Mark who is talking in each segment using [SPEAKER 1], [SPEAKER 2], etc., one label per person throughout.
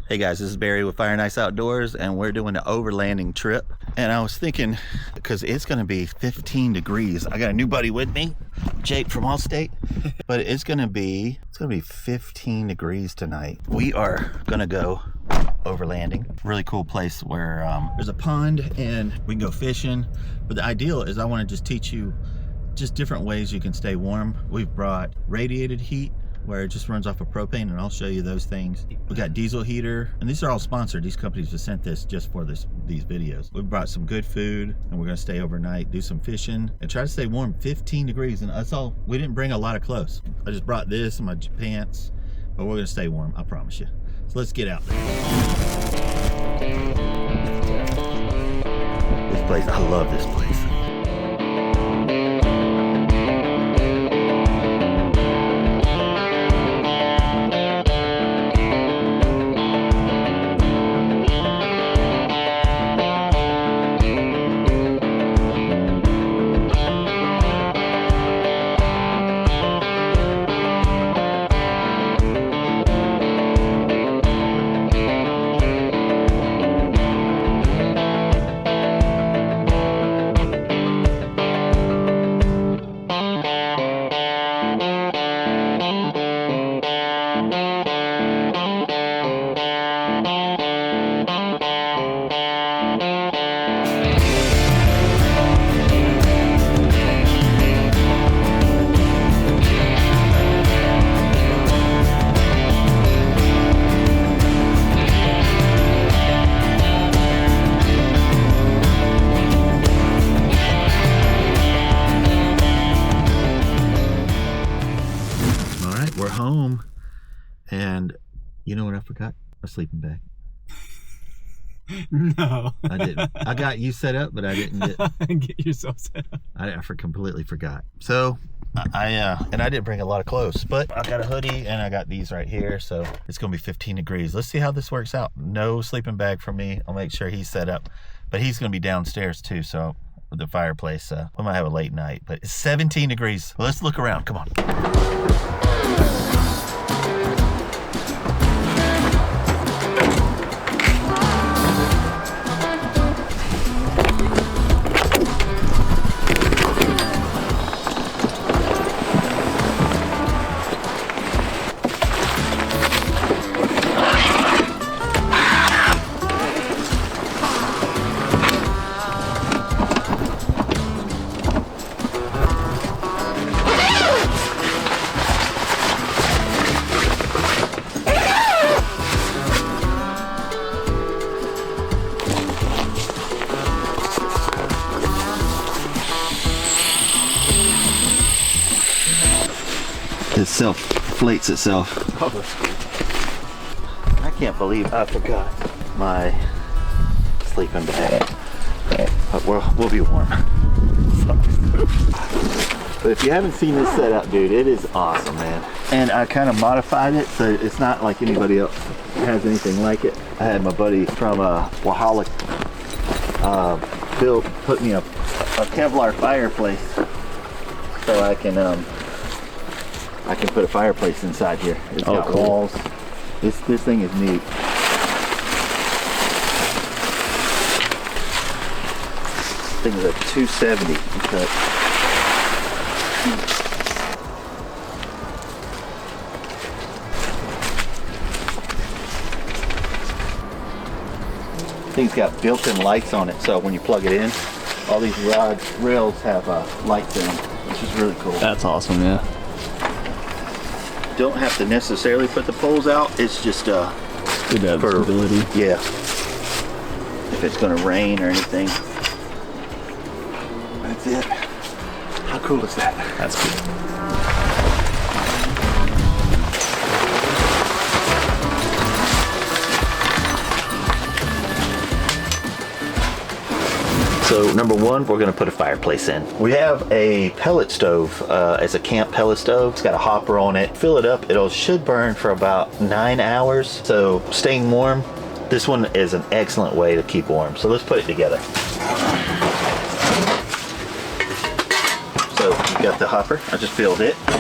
[SPEAKER 1] Hey guys, this is Barry with Fire and Ice Outdoors, and we're doing an overlanding trip. And I was thinking, because it's going to be 15 degrees. I got a new buddy with me, Jake from Allstate, but it's going to be 15 degrees tonight. We are going to go overlanding. Really cool place where there's a pond and we can go fishing. But the ideal is I want to just teach you just different ways you can stay warm. We've brought radiated heat, where it just runs off of propane, and I'll show you those things. We got diesel heater, and these are all sponsored. These companies have sent this just for these videos. We brought some good food, and we're gonna stay overnight, do some fishing, and try to stay warm. 15 degrees, and that's all. We didn't bring a lot of clothes. I just brought this and my pants, but we're gonna stay warm, I promise you. So let's get out there. This place, I love this place. Home, and you know what I forgot? A sleeping bag.
[SPEAKER 2] No,
[SPEAKER 1] I didn't. I got you set up, but I didn't
[SPEAKER 2] get yourself set up.
[SPEAKER 1] I completely forgot. So I didn't bring a lot of clothes, but I got a hoodie and I got these right here. So it's gonna be 15 degrees. Let's see how this works out. No sleeping bag for me. I'll make sure he's set up, but he's gonna be downstairs too. So with the fireplace, we might have a late night. But it's 17 degrees. Well, let's look around. Come on. It self-inflates itself.
[SPEAKER 2] Oh, that's cool.
[SPEAKER 1] I can't believe I forgot my sleeping bag. But we'll be warm. But if you haven't seen this setup, dude, it is awesome, man. And I kind of modified it so it's not like anybody else has anything like it. I had my buddy from Wahala put me a Kevlar fireplace so I can put a fireplace inside here. It's got
[SPEAKER 2] cool.
[SPEAKER 1] walls. This thing is neat. This thing is a 270. Okay. Thing's got built-in lights on it, so when you plug it in, all these rails have lights in them, which is really cool.
[SPEAKER 2] That's awesome, yeah.
[SPEAKER 1] Don't have to necessarily put the poles out. It's just
[SPEAKER 2] good to have stability.
[SPEAKER 1] Yeah. If it's gonna rain or anything. That's it. How cool is that?
[SPEAKER 2] That's cool.
[SPEAKER 1] So number one, we're gonna put a fireplace in. We have a pellet stove as a camp pellet stove. It's got a hopper on it. Fill it up, should burn for about 9 hours. So staying warm, this one is an excellent way to keep warm. So let's put it together. So you got the hopper, I just filled it. And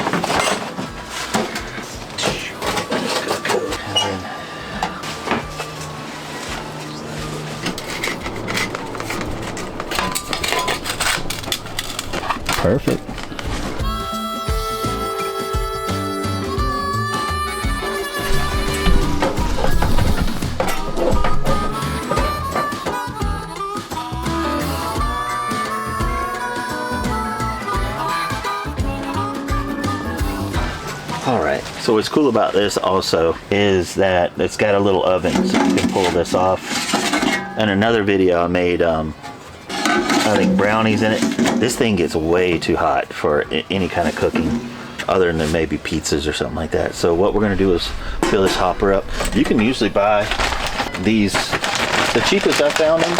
[SPEAKER 1] then Perfect. All right, so what's cool about this also is that it's got a little oven, so you can pull this off. And another video I made, I think brownies in it. This thing gets way too hot for any kind of cooking other than maybe pizzas or something like that. So what we're gonna do is fill this hopper up. You can usually buy these, the cheapest I found them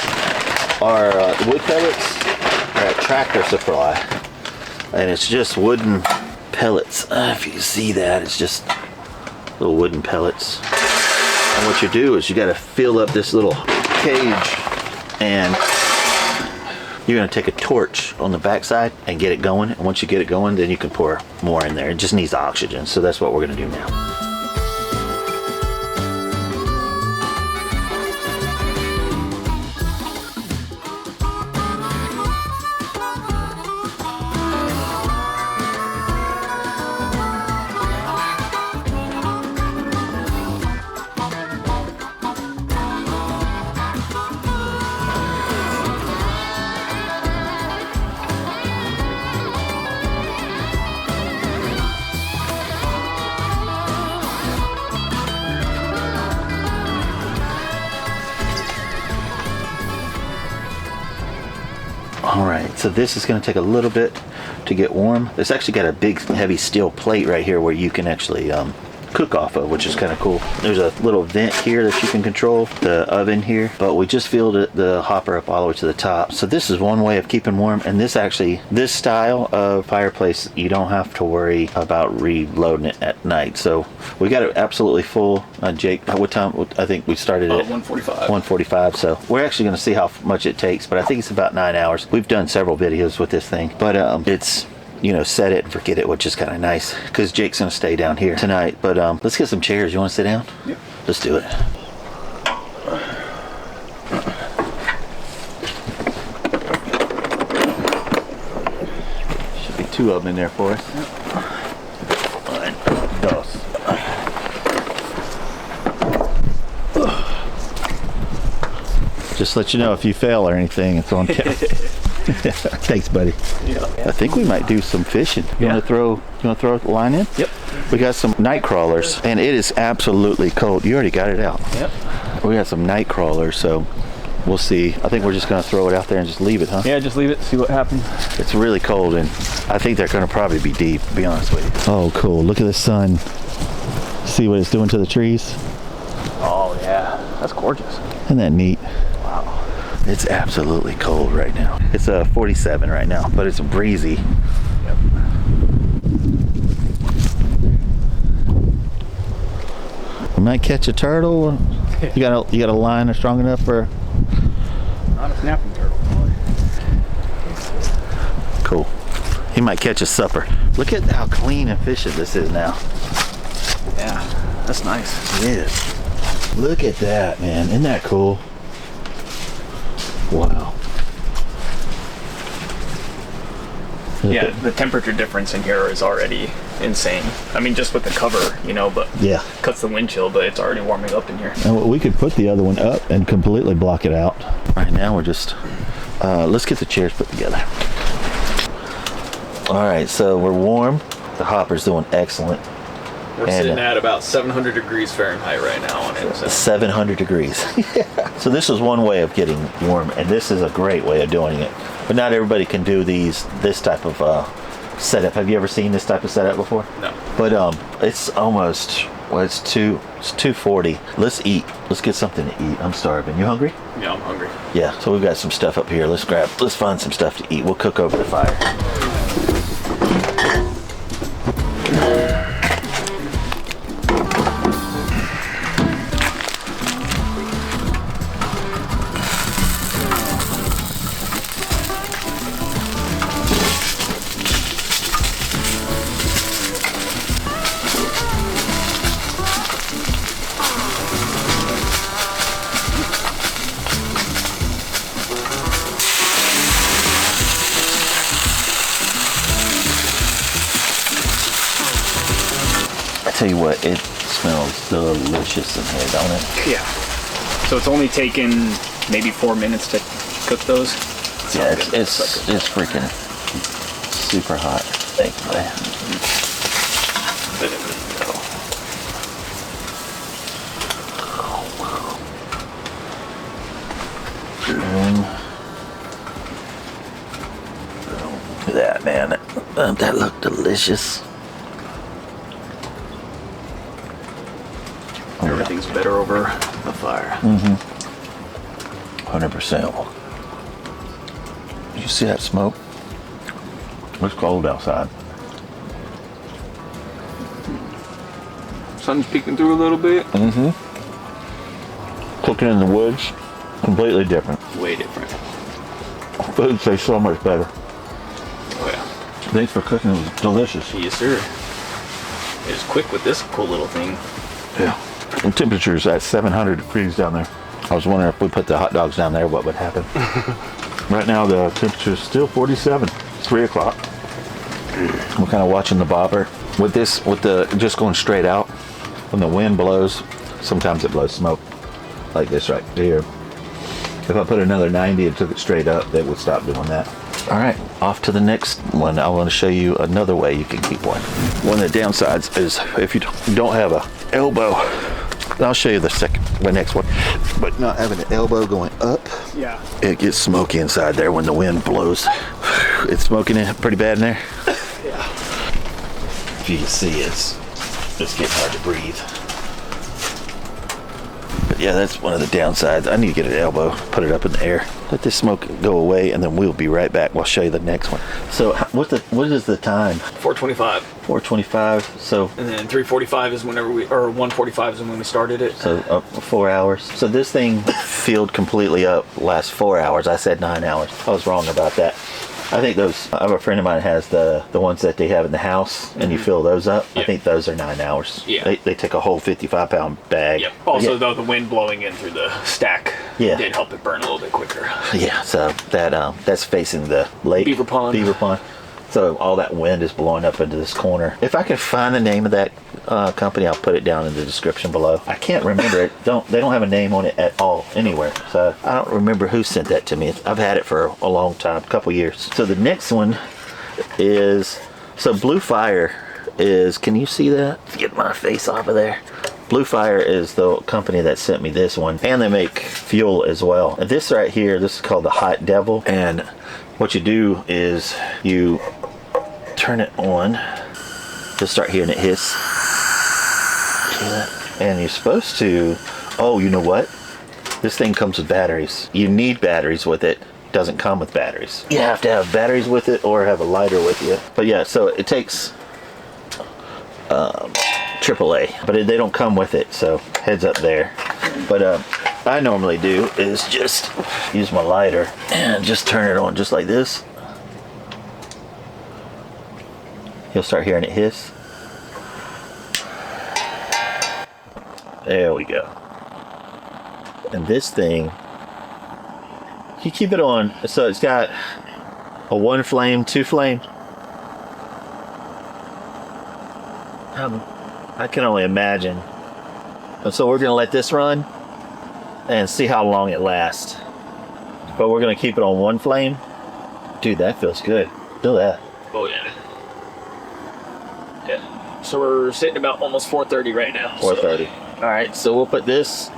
[SPEAKER 1] are wood pellets at Tractor Supply. And it's just wooden pellets. If you can see that, it's just little wooden pellets. And what you do is you got to fill up this little cage, and you're going to take a torch on the backside and get it going. And once you get it going, then you can pour more in there. It just needs oxygen, so that's what we're going to do now. All right, so this is going to take a little bit to get warm. It's actually got a big heavy steel plate right here where you can actually cook off of, which is kind of cool. There's a little vent here that you can control, the oven here, but we just filled the hopper up all the way to the top. So this is one way of keeping warm, and this style of fireplace, you don't have to worry about reloading it at night. So we got it absolutely full. Jake, what time? I think we started at
[SPEAKER 2] 1:45.
[SPEAKER 1] 1:45. So we're actually going to see how much it takes, but I think it's about 9 hours. We've done several videos with this thing, but it's, you know, set it and forget it, which is kind of nice because Jake's gonna stay down here tonight. But let's get some chairs. You want to sit down?
[SPEAKER 2] Yep.
[SPEAKER 1] Let's do it. Should be 2 of them in there for us. One, dos. Just let you know if you fail or anything, it's on camera. Thanks, buddy.
[SPEAKER 2] Yeah.
[SPEAKER 1] I think we might do some fishing. You want to throw the line in?
[SPEAKER 2] Yep.
[SPEAKER 1] We got some night crawlers, and it is absolutely cold. You already got it out.
[SPEAKER 2] Yep.
[SPEAKER 1] We got some night crawlers, so we'll see. I think we're just going to throw it out there and just leave it, huh?
[SPEAKER 2] Yeah, just leave it, see what happens.
[SPEAKER 1] It's really cold, and I think they're going to probably be deep, to be honest with you. Oh, cool. Look at the sun. See what it's doing to the trees?
[SPEAKER 2] Oh, yeah. That's gorgeous.
[SPEAKER 1] Isn't that neat? It's absolutely cold right now. It's 47 right now, but it's breezy.
[SPEAKER 2] Yep.
[SPEAKER 1] We might catch a turtle. You got a line that's strong enough for?
[SPEAKER 2] Not a snapping turtle, probably.
[SPEAKER 1] Cool. He might catch a supper. Look at how clean and efficient this is now.
[SPEAKER 2] Yeah, that's nice.
[SPEAKER 1] It is. Look at that, man. Isn't that cool? Wow.
[SPEAKER 2] Yeah, the temperature difference in here is already insane. I mean, just with the cover, you know, but
[SPEAKER 1] Yeah.
[SPEAKER 2] cuts the wind chill, but it's already warming up in here.
[SPEAKER 1] And we could put the other one up and completely block it out. Right now we're just, let's get the chairs put together. All right, so we're warm. The hopper's doing excellent.
[SPEAKER 2] We're sitting at about 700 degrees Fahrenheit right now on it. So.
[SPEAKER 1] 700 degrees. So this is one way of getting warm, and this is a great way of doing it. But not everybody can do this type of setup. Have you ever seen this type of setup before?
[SPEAKER 2] No.
[SPEAKER 1] But it's almost, well, it's 2:40. Let's eat. Let's get something to eat. I'm starving. You hungry?
[SPEAKER 2] Yeah, I'm hungry.
[SPEAKER 1] Yeah. So we've got some stuff up here. Let's find some stuff to eat. We'll cook over the fire. Tell you what, it smells delicious in here, don't it?
[SPEAKER 2] Yeah. So it's only taken maybe 4 minutes to cook those.
[SPEAKER 1] Yeah, it's freaking super hot. Thank you, buddy. Look at that, man. That looked delicious.
[SPEAKER 2] Everything's better over the fire.
[SPEAKER 1] 100%. You see that smoke? It's cold outside.
[SPEAKER 2] Sun's peeking through a little bit.
[SPEAKER 1] Cooking in the woods, completely different.
[SPEAKER 2] Way different.
[SPEAKER 1] Food tastes so much better.
[SPEAKER 2] Oh yeah.
[SPEAKER 1] Thanks for cooking. It was delicious.
[SPEAKER 2] Yes, sir. It's quick with this cool little thing.
[SPEAKER 1] Yeah. And temperature's at 700 degrees down there. I was wondering if we put the hot dogs down there, what would happen. Right now the temperature is still 47. It's 3 o'clock. We're kind of watching the bobber. With the just going straight out, when the wind blows, sometimes it blows smoke like this right here. If I put another 90 and took it straight up, they would stop doing that. All right, off to the next one. I want to show you another way you can keep one. One of the downsides is if you don't have a elbow, and I'll show you the next one, but not having an elbow going up,
[SPEAKER 2] Yeah.
[SPEAKER 1] it gets smoky inside there when the wind blows. It's smoking in pretty bad in there.
[SPEAKER 2] Yeah.
[SPEAKER 1] If you can see, it's getting hard to breathe. But yeah, that's one of the downsides. I need to get an elbow, put it up in the air, let this smoke go away, and then we'll be right back. We'll show you the next one. So what is the time?
[SPEAKER 2] 4:25.
[SPEAKER 1] 4:25. So
[SPEAKER 2] And then 3:45 is whenever or 1:45 is when we started it.
[SPEAKER 1] so 4 hours. So this thing filled completely up last 4 hours. I said 9 hours. I was wrong about that. I think those, I have a friend of mine has the ones that they have in the house, and you fill those up.
[SPEAKER 2] Yeah.
[SPEAKER 1] I think those are 9 hours.
[SPEAKER 2] Yeah.
[SPEAKER 1] They take a whole 55-pound bag.
[SPEAKER 2] Yep. Also,
[SPEAKER 1] Yeah.
[SPEAKER 2] though, the wind blowing in through the stack did help it burn a little bit quicker.
[SPEAKER 1] Yeah, so that's facing the lake.
[SPEAKER 2] Beaver Pond.
[SPEAKER 1] So all that wind is blowing up into this corner. If I can find the name of that company, I'll put it down in the description below. I can't remember it. They don't have a name on it at all anywhere. So I don't remember who sent that to me. I've had it for a long time, a couple years. So the next one is, so Blue Fire is, can you see that? Get my face off of there. Blue Fire is the company that sent me this one, and they make fuel as well. And this right here, this is called the Hot Devil, and what you do is you turn it on. You'll start hearing it hiss. See that? And you're supposed to, oh, you know what? This thing comes with batteries. You need batteries with it. It doesn't come with batteries. You have to have batteries with it or have a lighter with you. But yeah, so it takes AAA, but they don't come with it, so heads up there. But I normally do is just use my lighter and just turn it on just like this. You'll start hearing it hiss. There we go. And this thing, you keep it on, so it's got a 1 flame, 2 flame. I can only imagine. And so we're gonna let this run and see how long it lasts. But we're gonna keep it on 1 flame. Dude, that feels good. Feel that.
[SPEAKER 2] Oh yeah. Yeah. So we're sitting about almost 4:30 right now.
[SPEAKER 1] 4:30. All right, so we'll put this.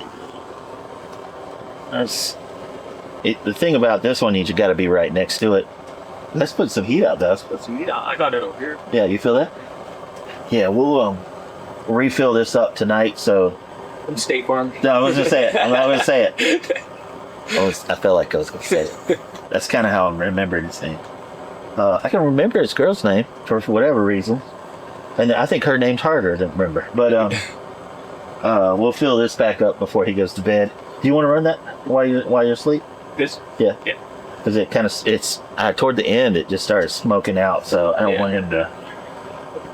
[SPEAKER 1] The thing about this one is you got to be right next to it. Let's put some heat out, though.
[SPEAKER 2] I got it over here.
[SPEAKER 1] Yeah, you feel that? Yeah, we'll refill this up tonight. So.
[SPEAKER 2] From State Farm.
[SPEAKER 1] No, I was gonna say it. I'm not gonna say it. I felt like I was gonna say it. That's kind of how I'm remembering his name. I can remember his girl's name for whatever reason, and I think her name's harder to remember. But we'll fill this back up before he goes to bed. Do you want to run that while you're asleep?
[SPEAKER 2] This?
[SPEAKER 1] Yeah.
[SPEAKER 2] Yeah.
[SPEAKER 1] Because it kind of toward the end it just started smoking out, so I don't want him to.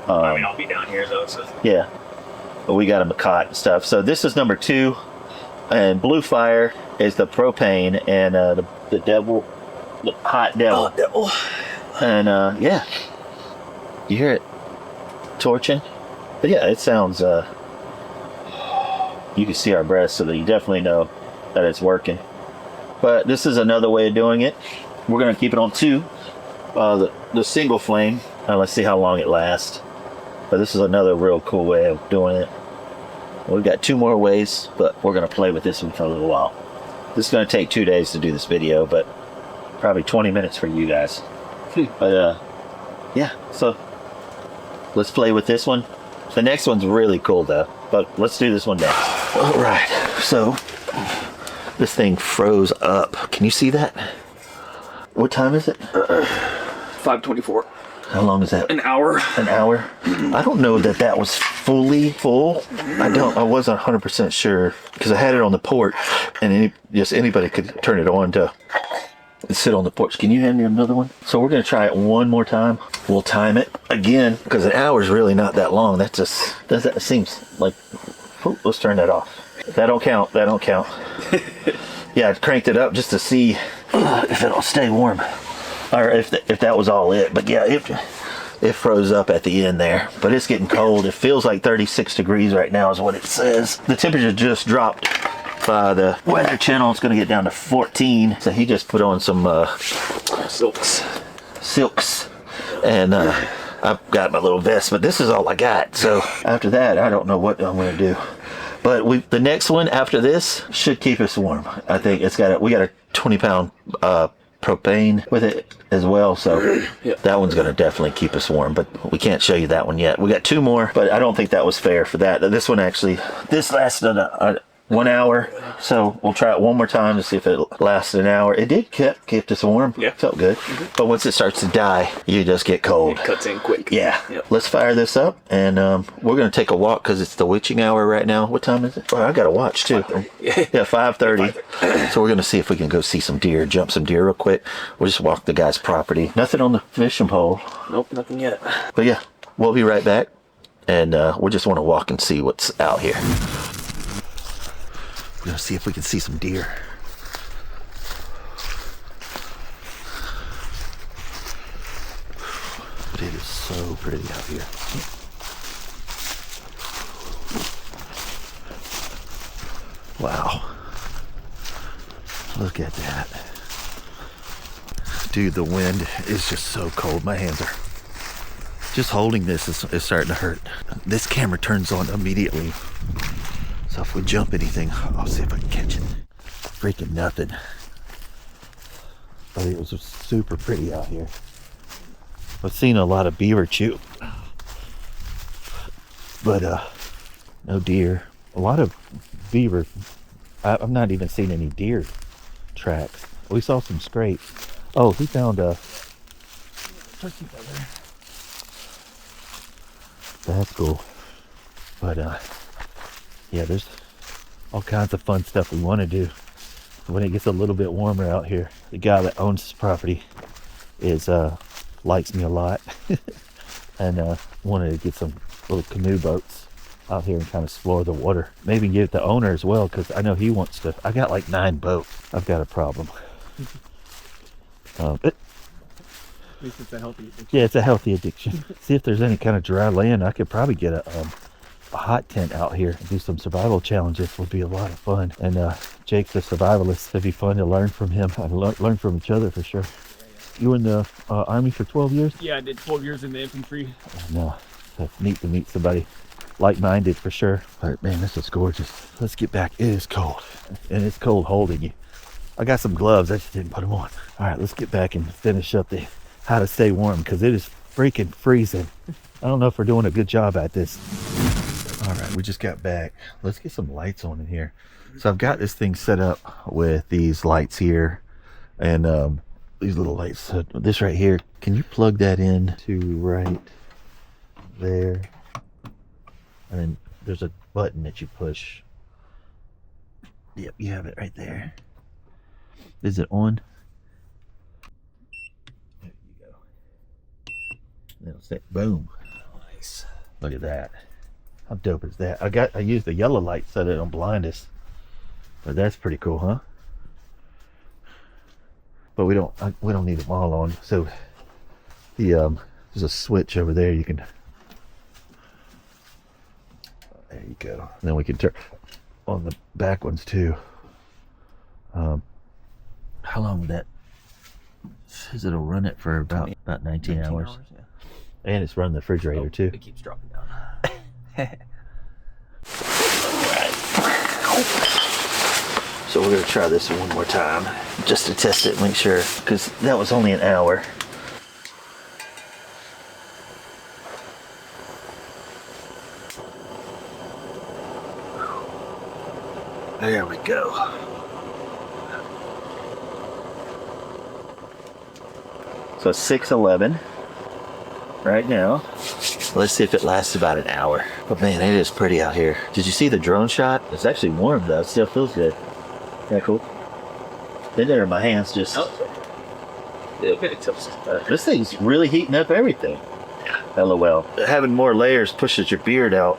[SPEAKER 2] I mean, I'll be down here though. So.
[SPEAKER 1] Yeah. But we got him a cot and stuff. So this is number 2, and Blue Fire is the propane, and the devil, the hot devil.
[SPEAKER 2] Oh, devil.
[SPEAKER 1] And yeah, you hear it torching. But yeah, it sounds, you can see our breath, so that you definitely know that it's working. But this is another way of doing it. We're going to keep it on 2, the single flame. Let's see how long it lasts. But this is another real cool way of doing it. We've got 2 more ways, but we're going to play with this one for a little while. This is going to take 2 days to do this video, but probably 20 minutes for you guys. But yeah, so let's play with this one. The next one's really cool though, but let's do this one next. All right, so this thing froze up. Can you see that? What time is it?
[SPEAKER 2] 5:24.
[SPEAKER 1] How long is that?
[SPEAKER 2] An hour.
[SPEAKER 1] An hour? I don't know that that was fully full. I wasn't 100% sure because I had it on the porch, and anybody could turn it on to sit on the porch. Can you hand me another one? So we're gonna try it one more time. We'll time it again because an hour is really not that long. That seems like. Oh, let's turn that off. That don't count. That don't count. Yeah, I cranked it up just to see if it'll stay warm, or if that was all it. But yeah, it froze up at the end there. But it's getting cold. It feels like 36 degrees right now is what it says. The temperature just dropped. By the weather channel, it's going to get down to 14. So he just put on some silks, and I've got my little vest, but this is all I got. So after that, I don't know what I'm going to do. But the next one after this should keep us warm. I think we got a 20-pound propane with it as well, so that one's going to definitely keep us warm, but we can't show you that one yet. We got 2 more, but I don't think that was fair for that. This one actually, this lasted 1 hour, so we'll try it one more time to see if it lasted an hour. It did kept us warm. Yeah, felt good. But once it starts to die, you just get cold.
[SPEAKER 2] It cuts in quick.
[SPEAKER 1] Yeah. Yep. Let's fire this up, and we're gonna take a walk because it's the witching hour right now. What time is it? Oh, I got to watch too. 5:30. So we're gonna see if we can go see some deer, jump some deer real quick. We'll just walk the guy's property. Nothing on the fishing pole.
[SPEAKER 2] Nope, nothing yet.
[SPEAKER 1] But yeah, we'll be right back, and we just want to walk and see what's out here. We're gonna see if we can see some deer. But it is so pretty out here. Wow. Look at that. Dude, the wind is just so cold. My hands are... Just holding this is starting to hurt. This camera turns on immediately. So if we jump anything, I'll see if I can catch it. Freaking nothing. But it was super pretty out here. I've seen a lot of beaver chew, but no deer. A lot of beaver. I've not even seen any deer tracks. We saw some scrapes. Oh, he found a turkey feather. That's cool. But yeah, there's all kinds of fun stuff we want to do when it gets a little bit warmer out here. The guy that owns this property likes me a lot, and wanted to get some little canoe boats out here and kind of explore the water. Maybe get the owner as well, because I know he wants to. I got like 9 boats. I've got a problem. At
[SPEAKER 2] least it's a healthy addiction. Yeah,
[SPEAKER 1] it's a healthy addiction. See if there's any kind of dry land. I could probably get a hot tent out here and do some survival challenges. Would be a lot of fun. And Jake's a survivalist. It'd be fun to learn from him and learn from each other for sure. You were in the Army for 12 years?
[SPEAKER 2] Yeah, I did 12 years in the infantry.
[SPEAKER 1] No, that's neat to meet somebody like-minded for sure. All right, man, this is gorgeous. Let's get back. It is cold, and it's cold holding you. I got some gloves. I just didn't put them on. All right, let's get back and finish up the how to stay warm, because it is freaking freezing. I don't know if we're doing a good job at this. All right, we just got back. Let's get some lights on in here. So I've got this thing set up with these lights here, and these little lights. So this right here, can you plug that in to right there? And then there's a button that you push. Yep, you have it right there. Is it on? There you go. It'll say boom. Nice. Look at that. How dope is that? I used the yellow light so that it don't blind us. But that's pretty cool, huh? But we don't need them all on. So the there's a switch over there. You can There you go. And then we can turn on the back ones too. How long would that? It says it'll run it for about 19 hours.
[SPEAKER 2] Yeah.
[SPEAKER 1] And it's running the refrigerator too.
[SPEAKER 2] It keeps dropping down.
[SPEAKER 1] So we're gonna try this one more time just to test it, make sure, because that was only an hour. There we go. So 6:11 right now. Let's see if it lasts about an hour. But man, it is pretty out here. Did you see the drone shot? It's actually warm though. It still feels good. Yeah, cool. Then there are my hands just. Oh. This thing's really heating up everything. LOL. Having more layers pushes your beard out.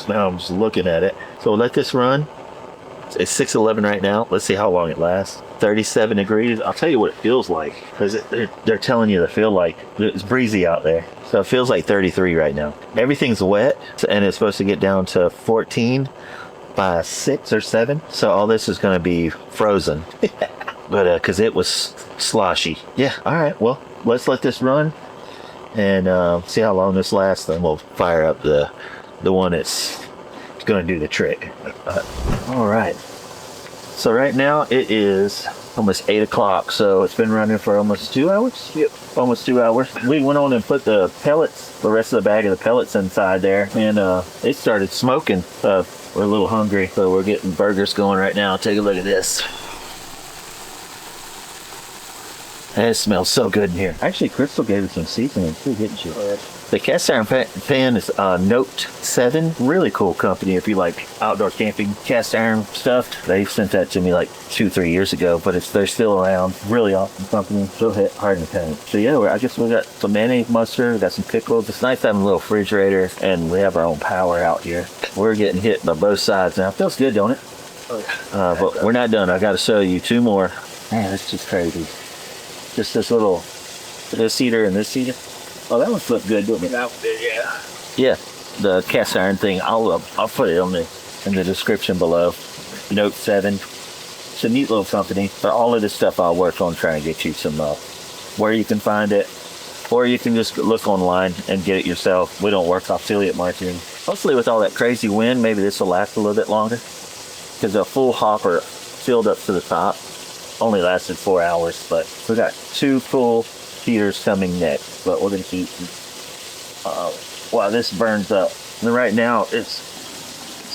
[SPEAKER 1] Now I'm just looking at it. So we'll let this run. It's 6:11 right now. Let's see how long it lasts. 37 degrees. I'll tell you what it feels like, because they're telling you to feel like it's breezy out there. So it feels like 33 right now. Everything's wet, and it's supposed to get down to 14 by 6 or 7. So all this is going to be frozen. But because it was sloshy. Yeah. All right. Well, let's let this run and see how long this lasts. Then we'll fire up the one that's going to do the trick. All right. So right now it is almost 8 o'clock. So it's been running for almost 2 hours. Yep. Almost 2 hours. We went on and put the pellets, the rest of the bag of the pellets inside there, and it started smoking. We're a little hungry, so we're getting burgers going right now. Take a look at this. And it smells so good in here. Actually, Crystal gave it some seasoning too, didn't she? The cast iron pan is Note 7. Really cool company if you like outdoor camping cast iron stuff. They sent that to me like 2-3 years ago, but they're still around. Really awesome company. Still hit hard in the paint. So yeah, I guess we got some mayonnaise, mustard, we got some pickles. It's nice having a little refrigerator, and we have our own power out here. We're getting hit by both sides now. Feels good, don't it? But we're not done. I got to show you 2 more. Man, it's just crazy. Just this heater and this heater. Oh, that one looked good, didn't it? That one did, yeah. Yeah, the cast iron thing. I'll put it in the description below. Note 7. It's a neat little company. But all of this stuff I'll work on trying to get you some where you can find it, or you can just look online and get it yourself. We don't work affiliate marketing. Hopefully, with all that crazy wind, maybe this will last a little bit longer. Because a full hopper filled up to the top only lasted 4 hours, but we got 2 full heaters coming next. But we're gonna keep. Wow, this burns up. And right now it's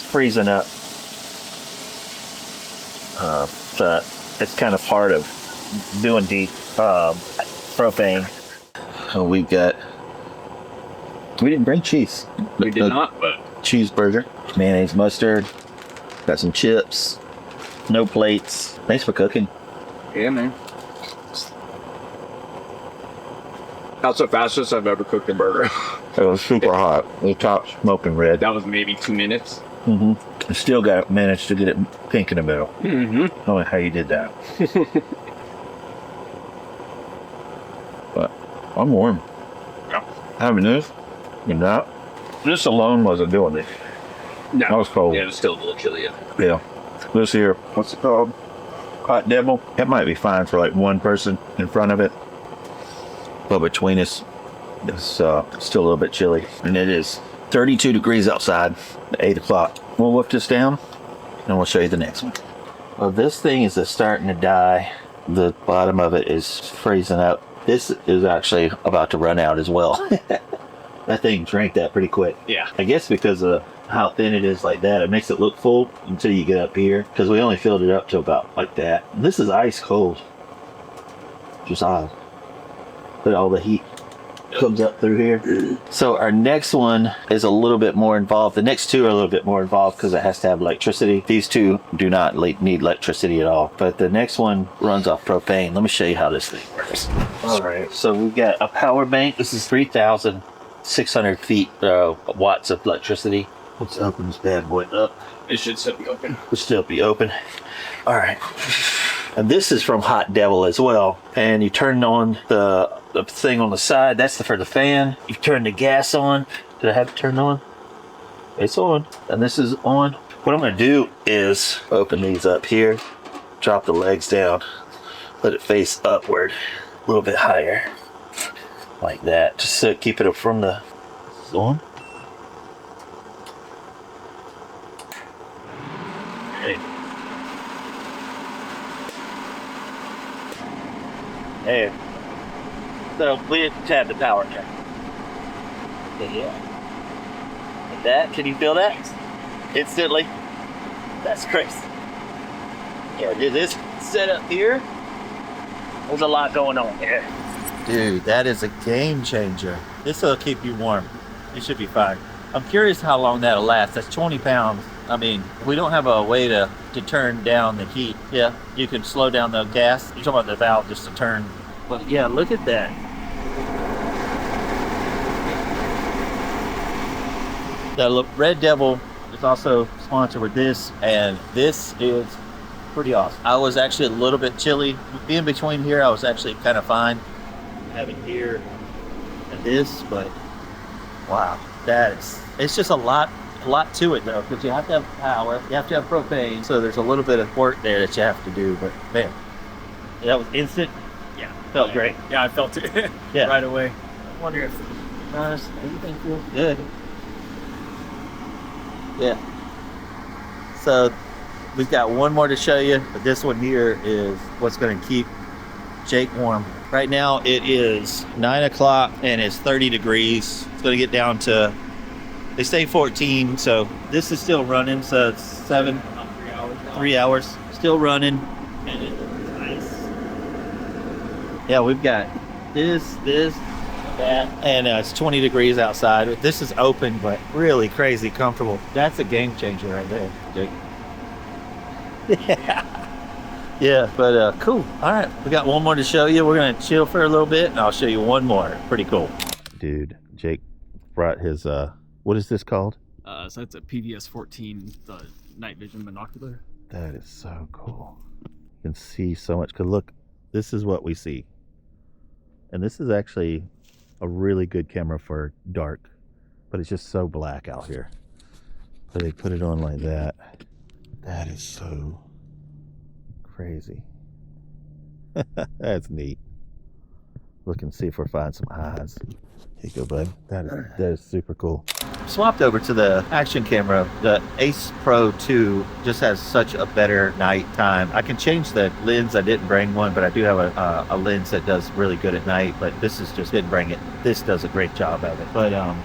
[SPEAKER 1] freezing up. So it's kind of part of doing deep propane. We didn't bring cheese.
[SPEAKER 2] We did not, but
[SPEAKER 1] cheeseburger, mayonnaise, mustard. Got some chips. No plates. Thanks for cooking.
[SPEAKER 2] yeah, man. That's the fastest I've ever cooked a burger.
[SPEAKER 1] It was super hot. The top smoking red.
[SPEAKER 2] That was maybe 2 minutes.
[SPEAKER 1] Mm-hmm. Still managed to get it pink in the middle.
[SPEAKER 2] Mm-hmm.
[SPEAKER 1] I don't know how you did that. But I'm warm.
[SPEAKER 2] Yeah.
[SPEAKER 1] Having this and that. This alone wasn't doing it.
[SPEAKER 2] No.
[SPEAKER 1] I was cold.
[SPEAKER 2] Yeah, it was still a little chilly.
[SPEAKER 1] Yeah. This here, what's it called? Hot Devil. It might be fine for like one person in front of it. But between us, it's still a little bit chilly. And it is 32 degrees outside at 8 o'clock. We'll whip this down and we'll show you the next one. Well, this thing is starting to die. The bottom of it is freezing up. This is actually about to run out as well. That thing drank that pretty quick.
[SPEAKER 2] Yeah.
[SPEAKER 1] I guess because of how thin it is like that, it makes it look full until you get up here. Because we only filled it up to about like that. This is ice cold. Just odd. But all the heat comes up through here. So our next one is a little bit more involved. The next 2 are a little bit more involved because it has to have electricity. These 2 do not need electricity at all. But the next one runs off propane. Let me show you how this thing works. All right. So we've got a power bank. This is 3,600 watts of electricity. Let's open this bad boy up.
[SPEAKER 2] It should still be open.
[SPEAKER 1] It'll still be open. All right. And this is from Hot Devil as well. And you turn on the thing on the side. That's for the fan. You turn the gas on. Did I have it turned on? It's on, and this is on. What I'm gonna do is open these up here, drop the legs down, let it face upward, a little bit higher, like that, just to keep it from the on. Okay. There. So we just had the power check. Yeah. Like that, can you feel that? Instantly? That's crazy. Yeah, dude, this setup here, there's a lot going on here. Dude, that is a game changer. This will keep you warm. It should be fine. I'm curious how long that'll last. That's 20 pounds. I mean, we don't have a way to turn down the heat. Yeah, you can slow down the gas. You're talking about the valve just to turn. But yeah, look at that. The Red Devil is also sponsored with this, and this is pretty awesome. I was actually a little bit chilly. Being between here, I was actually kind of fine having here and this, but wow, it's just a lot to it though, because you have to have power, you have to have propane, so there's a little bit of work there that you have to do, but man, that was instant.
[SPEAKER 2] Yeah.
[SPEAKER 1] Felt great.
[SPEAKER 2] Yeah, I felt it
[SPEAKER 1] Yeah.
[SPEAKER 2] right away. I wonder if
[SPEAKER 1] everything feels good. Yeah. So we've got one more to show you, but this one here is what's going to keep Jake warm. Right now it is 9 o'clock and it's 30 degrees. It's going to get down to, they say 14, so this is still running, so it's 3 hours. 3 hours still running. And it's nice. Yeah, we've got this, that, and it's 20 degrees outside. This is open, but really crazy comfortable. That's a game changer right there, Jake. Yeah, but cool. All right, we got one more to show you. We're gonna chill for a little bit, and I'll show you one more. Pretty cool. Dude, Jake brought his what is this called?
[SPEAKER 2] So that's a PVS 14, the night vision binocular.
[SPEAKER 1] That is so cool. You can see so much. Cause look, this is what we see, and this is actually a really good camera for dark, but it's just so black out here. So they put it on like that. That is so crazy. That's neat. Look and see if we find some eyes. Here you go, bud. That is super cool. Swapped over to the action camera. The Ace Pro 2 just has such a better night time. I can change the lens. I didn't bring one, but I do have a lens that does really good at night, but this is just didn't bring it. This does a great job of it. But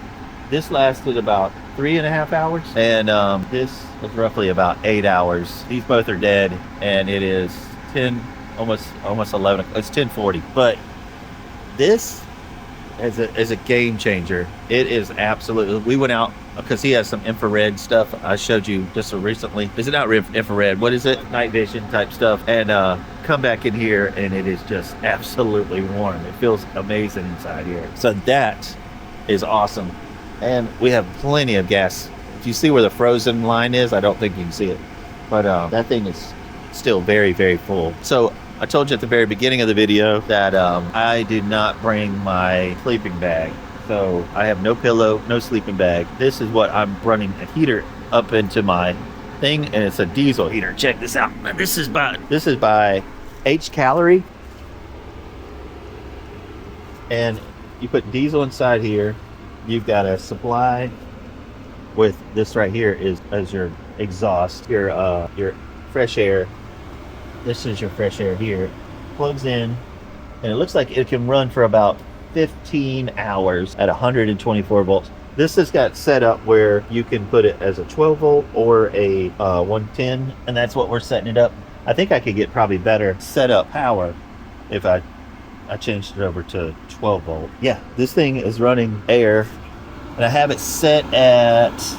[SPEAKER 1] this lasted about 3.5 hours, and this was roughly about 8 hours. These both are dead, and it is 10, almost 11. It's 10:40. But this is a game changer. It is absolutely. We went out because he has some infrared stuff. I showed you just recently. Is it not infrared? What is it? Night vision type stuff. And come back in here, and it is just absolutely warm. It feels amazing inside here. So that is awesome. And we have plenty of gas. If you see where the frozen line is, I don't think you can see it, but that thing is still very, very full. So I told you at the very beginning of the video that I did not bring my sleeping bag. So I have no pillow, no sleeping bag. This is what I'm running a heater up into my thing, and it's a diesel heater. Check this out. This is by H Calorie. And you put diesel inside here. You've got a supply with this right here as your exhaust, your fresh air. This is your fresh air here. Plugs in, and it looks like it can run for about 15 hours at 124 volts. This has got set up where you can put it as a 12 volt or a 110, and that's what we're setting it up. I think I could get probably better setup power if I changed it over to 12 volt. Yeah, this thing is running air, and I have it set at,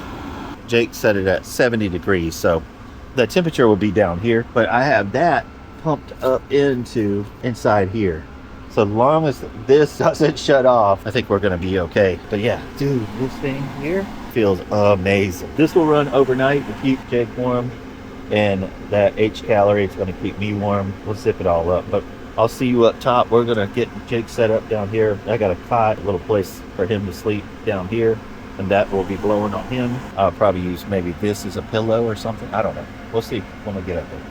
[SPEAKER 1] Jake set it at 70 degrees, so the temperature will be down here, but I have that pumped up inside here. So as long as this doesn't shut off, I think we're gonna be okay. But yeah, dude, this thing here feels amazing. This will run overnight to keep Jake warm, and that H Calorie is gonna keep me warm. We'll zip it all up, but I'll see you up top. We're gonna get Jake set up down here. I got a cot, a little place for him to sleep down here. and that will be blowing on him. I'll probably use maybe this as a pillow or something. I don't know. We'll see when we get up there.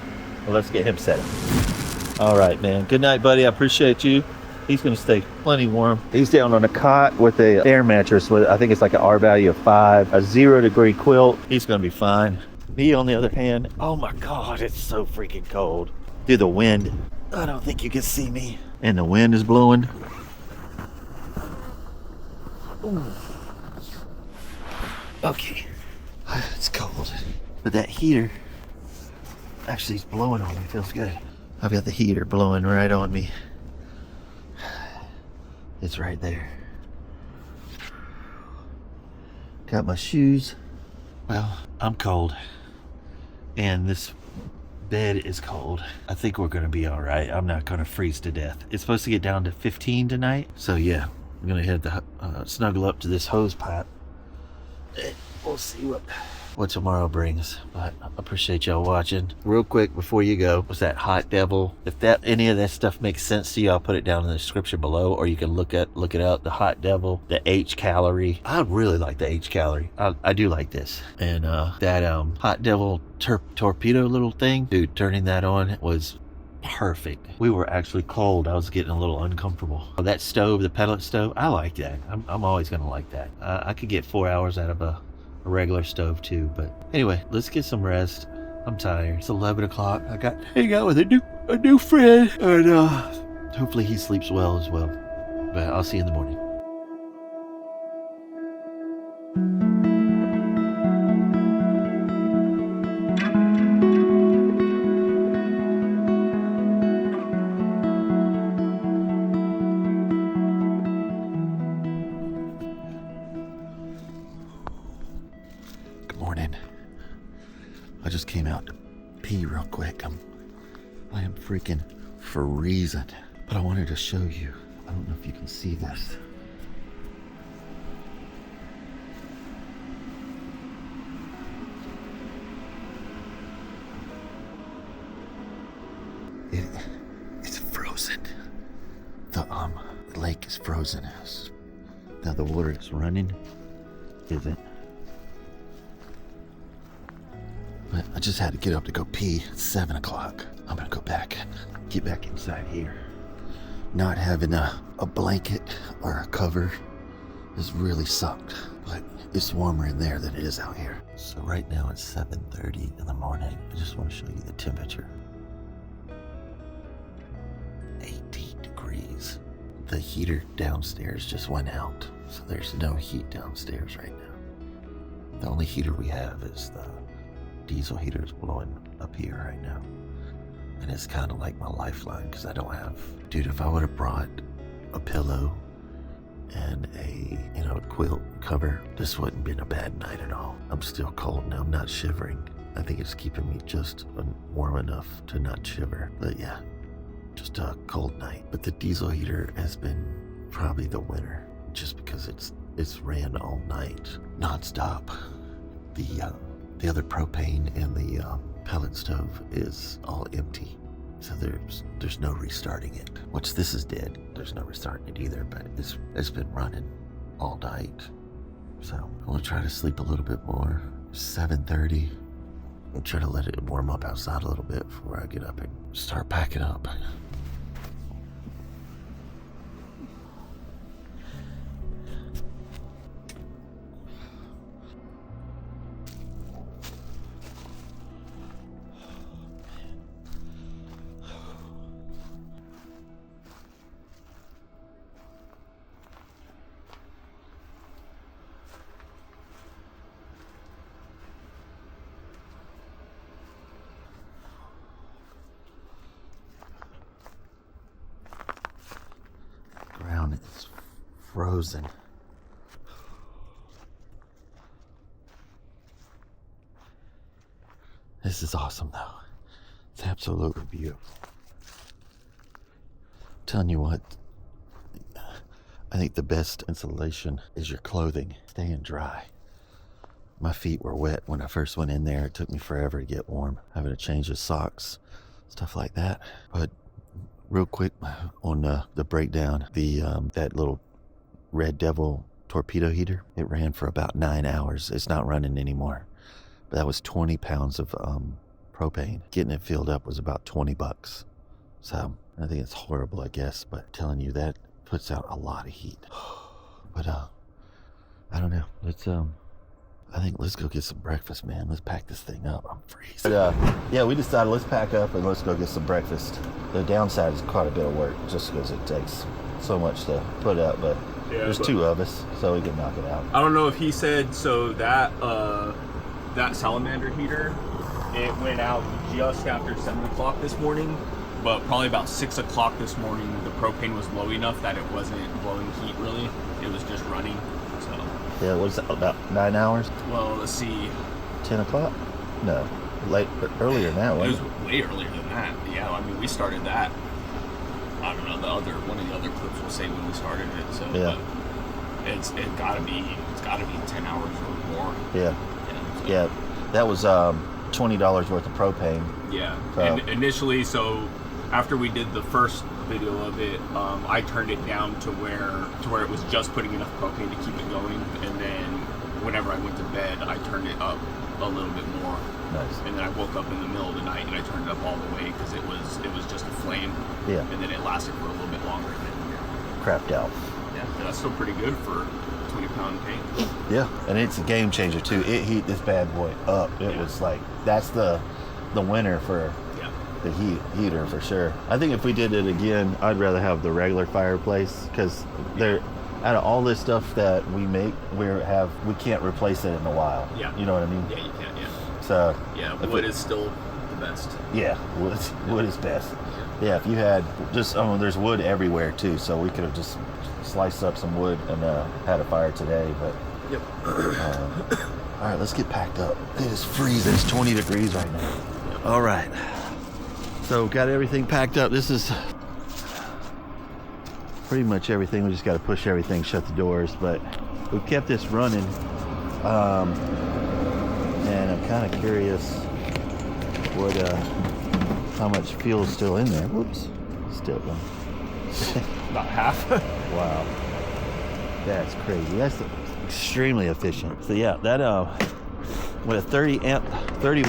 [SPEAKER 1] Well, let's get him set up. All right, man. Good night, buddy. I appreciate you. He's going to stay plenty warm. He's down on a cot with a air mattress with, I think it's like an R value of 5, a 0-degree quilt. He's going to be fine. Me, on the other hand, oh my God, it's so freaking cold. Dude, the wind. I don't think you can see me. And the wind is blowing. Ooh. Okay. It's cold. But that heater actually is blowing on me. It feels good. I've got the heater blowing right on me. It's right there. Got my shoes. Well, I'm cold. And this bed is cold. I think we're gonna be all right. I'm not gonna freeze to death. It's supposed to get down to 15 tonight. So yeah, I'm gonna head to snuggle up to this hose pipe. We'll see what tomorrow brings. But I appreciate y'all watching. Real quick before you go, was that Hot Devil? If that any of that stuff makes sense to you, I'll put it down in the description below, or you can look it out. The Hot Devil, the H calorie. I really like the H calorie. I do like this. And that Hot Devil torpedo little thing, dude, turning that on was perfect. We were actually cold. I was getting a little uncomfortable. That stove, the pellet stove, I like that. I'm always gonna like that. I could get 4 hours out of a regular stove too. But anyway, let's get some rest. I'm tired. It's 11 o'clock. I got to hang out with a new friend, and hopefully he sleeps well as well. But I'll see you in the morning. I just came out to pee real quick. I am freaking freezing. But I wanted to show you. I don't know if you can see this. It's frozen. The lake is frozen. Now the water is running. Isn't. But I just had to get up to go pee. It's 7 o'clock. I'm gonna go back and get back inside here. Not having a blanket or a cover has really sucked. But it's warmer in there than it is out here. So right now it's 7:30 in the morning. I just want to show you the temperature. 18 degrees. The heater downstairs just went out. So there's no heat downstairs right now. The only heater we have is the diesel heater is blowing up here right now, and it's kind of like my lifeline because I don't have. Dude, if I would have brought a pillow and a quilt cover, this wouldn't been a bad night at all. I'm still cold now. I'm not shivering. I think it's keeping me just warm enough to not shiver. But yeah, just a cold night. But the diesel heater has been probably the winner, just because it's ran all night nonstop. The other propane and the pellet stove is all empty. So there's no restarting it. Once this is dead, there's no restarting it either, but it's been running all night. So I'm gonna try to sleep a little bit more. 7:30. I'm trying to let it warm up outside a little bit before I get up and start packing up. It's frozen. This is awesome though. It's absolutely beautiful. I'm telling you what, I think the best insulation is your clothing staying dry. My feet were wet when I first went in there. It took me forever to get warm, having to change the socks, stuff like that. But real quick on the breakdown, that little Red Devil torpedo heater. It ran for about 9 hours. It's not running anymore. But that was 20 pounds of propane. Getting it filled up was about $20. So I think it's horrible, I guess, but I'm telling you, that puts out a lot of heat. But I don't know. I think let's go get some breakfast, man. Let's pack this thing up. I'm freezing. But, yeah, we decided let's pack up and let's go get some breakfast. The downside is quite a bit of work just because it takes so much to put up, but there's 2 of us, so we can knock it out.
[SPEAKER 2] I don't know if he said, so that that salamander heater, it went out just after 7 o'clock this morning, but probably about 6 o'clock this morning, the propane was low enough that it wasn't blowing heat really. It was just running. So
[SPEAKER 1] yeah, what is that, about 9 hours?
[SPEAKER 2] Well, let's see.
[SPEAKER 1] 10 o'clock? No, late, but earlier than that,
[SPEAKER 2] It
[SPEAKER 1] wasn't
[SPEAKER 2] was way earlier than that. Yeah, I mean, we started that. I don't know, one of the other clips will say when we started it. So
[SPEAKER 1] yeah.
[SPEAKER 2] But it's gotta be 10 hours or more.
[SPEAKER 1] Yeah.
[SPEAKER 2] So.
[SPEAKER 1] Yeah, that was $20 worth of propane.
[SPEAKER 2] Yeah.
[SPEAKER 1] So.
[SPEAKER 2] And initially, so after we did the first video of it, I turned it down to where it was just putting enough propane to keep it going, and then whenever I went to bed, I turned it up a little bit more.
[SPEAKER 1] Nice.
[SPEAKER 2] And then I woke up in the middle of the night and I turned it up all the way because it was just a flame.
[SPEAKER 1] Yeah.
[SPEAKER 2] And then it lasted for a little bit longer. And then
[SPEAKER 1] Crapped out.
[SPEAKER 2] yeah, that's still pretty good for 20-pound paint.
[SPEAKER 1] Yeah, and it's a game changer too. It heat this bad boy up. It was like, that's the winner for the heater for sure. I think if we did it again, I'd rather have the regular fireplace because they're out of all this stuff that we make, we can't replace it in a while.
[SPEAKER 2] Yeah.
[SPEAKER 1] You know what I mean?
[SPEAKER 2] Yeah, you can. Yeah.
[SPEAKER 1] So
[SPEAKER 2] yeah, wood is still the best.
[SPEAKER 1] Yeah, wood is best. Yeah, if you had just, there's wood everywhere too, so we could have just sliced up some wood and had a fire today, but
[SPEAKER 2] yep.
[SPEAKER 1] all right, let's get packed up. It is freezing. It's 20 degrees right now. Yep. All right, so got everything packed up. This is pretty much everything. We just got to push everything, shut the doors, but we've kept this running, and I'm kind of curious what how much fuel is still in there. Whoops, still going.
[SPEAKER 2] About half.
[SPEAKER 1] Wow, that's crazy. That's extremely efficient. So yeah, that with a 30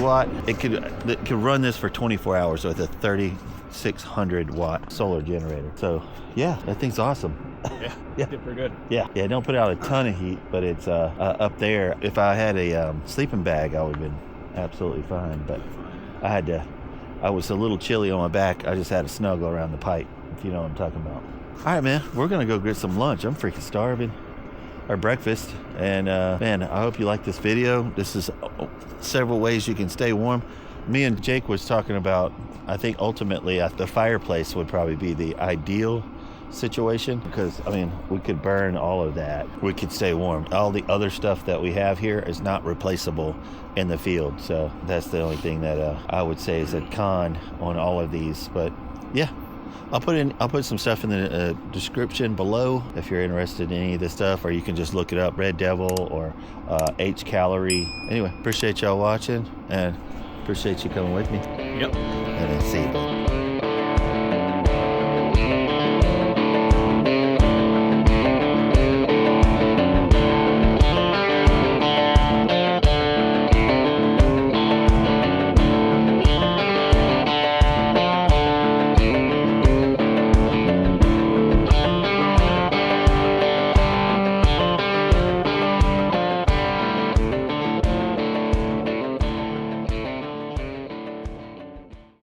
[SPEAKER 1] watt, it could run this for 24 hours with a 3600 watt solar generator. So yeah, that thing's awesome.
[SPEAKER 2] Yeah, did pretty good.
[SPEAKER 1] Yeah, don't put out a ton of heat, but it's up there. If I had a sleeping bag, I would have been absolutely fine. But I was a little chilly on my back. I just had to snuggle around the pipe, if you know what I'm talking about. All right, man, we're gonna go get some lunch. I'm freaking starving. Or breakfast. And man, I hope you like this video. This is several ways you can stay warm. Me and Jake was talking about, I think ultimately the fireplace would probably be the ideal situation, because I mean, we could burn all of that, we could stay warm. All the other stuff that we have here is not replaceable in the field, so that's the only thing that I would say is a con on all of these. But yeah, I'll put some stuff in the description below if you're interested in any of this stuff, or you can just look it up, Red Devil or H Calorie. Anyway, appreciate y'all watching and appreciate you coming with me.
[SPEAKER 2] Yep.
[SPEAKER 1] And then see you.